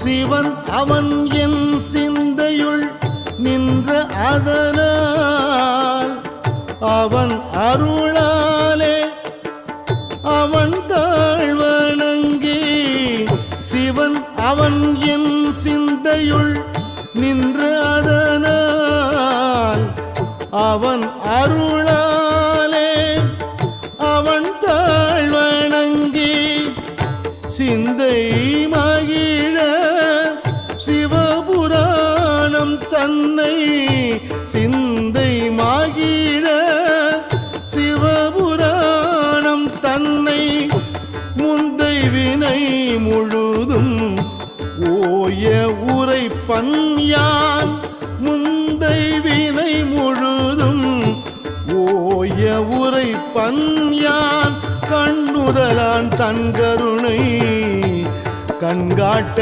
சிவன் அவன் என் சிந்தையுள் நின்ற அதனால் அவன் அருளாலே அவன் தாழ்வணங்கி சிவன் அவன் என் சிந்தையுள் நின்ற அதனால் அவன் அருளாலே அவன் தாழ்வணங்கி சிந்தை மகிழ சிவபுராணம் தன்னை சிந்தை மகிழ சிவபுராணம் தன்னை முந்தை வினை முழுதும் ஓய உரைப்பன் யான் முந்தை வினை முழுதும் ஓய உரைப்பன் யான் கண்ணுதலான் தன் கருணை கண்காட்ட